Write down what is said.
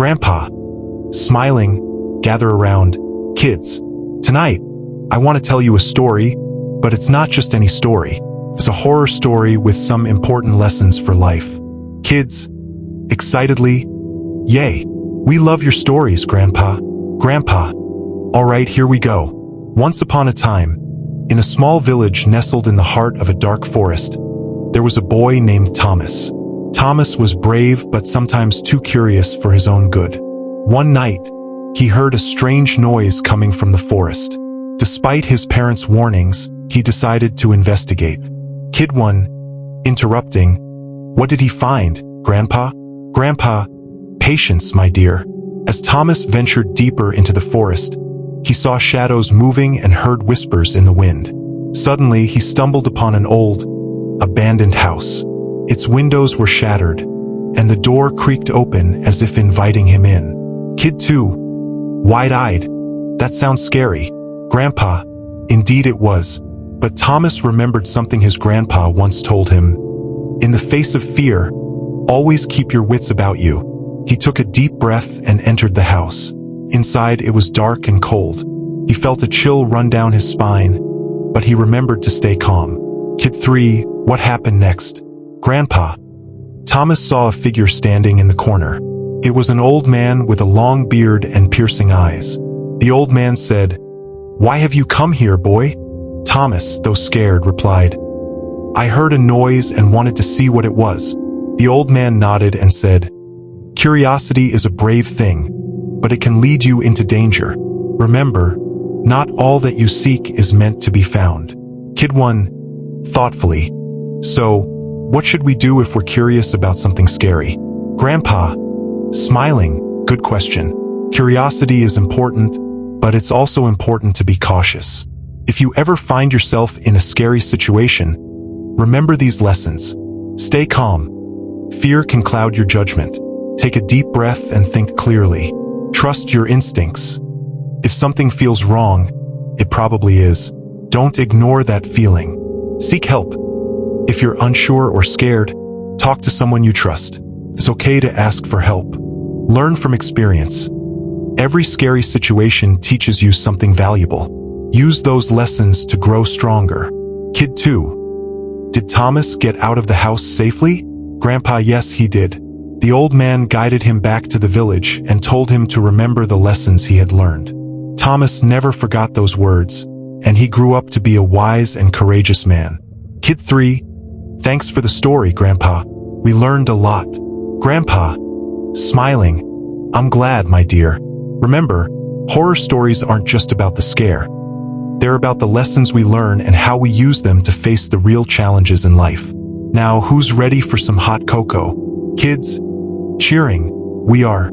Grandpa, smiling, gather around. Kids, tonight, I want to tell you a story, but it's not just any story. It's a horror story with some important lessons for life. Kids, excitedly, yay! We love your stories, Grandpa. Grandpa. All right, here we go. Once upon a time, in a small village nestled in the heart of a dark forest, there was a boy named Thomas. Thomas was brave but sometimes too curious for his own good. One night, he heard a strange noise coming from the forest. Despite his parents' warnings, he decided to investigate. Kid 1, interrupting, "What did he find, Grandpa?" "Grandpa, patience, my dear." As Thomas ventured deeper into the forest, he saw shadows moving and heard whispers in the wind. Suddenly, he stumbled upon an old, abandoned house. Its windows were shattered, and the door creaked open as if inviting him in. Kid 2, wide-eyed, "That sounds scary." "Grandpa, indeed it was." But Thomas remembered something his grandpa once told him. "In the face of fear, always keep your wits about you." He took a deep breath and entered the house. Inside, it was dark and cold. He felt a chill run down his spine, but he remembered to stay calm. Kid 3, what happened next? "Grandpa." Thomas saw a figure standing in the corner. It was an old man with a long beard and piercing eyes. The old man said, "Why have you come here, boy?" Thomas, though scared, replied, "I heard a noise and wanted to see what it was." The old man nodded and said, "Curiosity is a brave thing, but it can lead you into danger. Remember, not all that you seek is meant to be found." Kid 1, thoughtfully, "So, what should we do if we're curious about something scary?" Grandpa, smiling, "Good question. Curiosity is important, but it's also important to be cautious. If you ever find yourself in a scary situation, remember these lessons. Stay calm. Fear can cloud your judgment. Take a deep breath and think clearly. Trust your instincts. If something feels wrong, it probably is. Don't ignore that feeling. Seek help. If you're unsure or scared, talk to someone you trust. It's okay to ask for help. Learn from experience. Every scary situation teaches you something valuable. Use those lessons to grow stronger. Kid 2, did Thomas get out of the house safely? Grandpa, yes, he did. The old man guided him back to the village and told him to remember the lessons he had learned. Thomas never forgot those words, and he grew up to be a wise and courageous man. Kid 3, thanks for the story, Grandpa. We learned a lot. Grandpa, smiling, I'm glad, my dear. Remember, horror stories aren't just about the scare. They're about the lessons we learn and how we use them to face the real challenges in life. Now, who's ready for some hot cocoa? Kids, cheering, we are.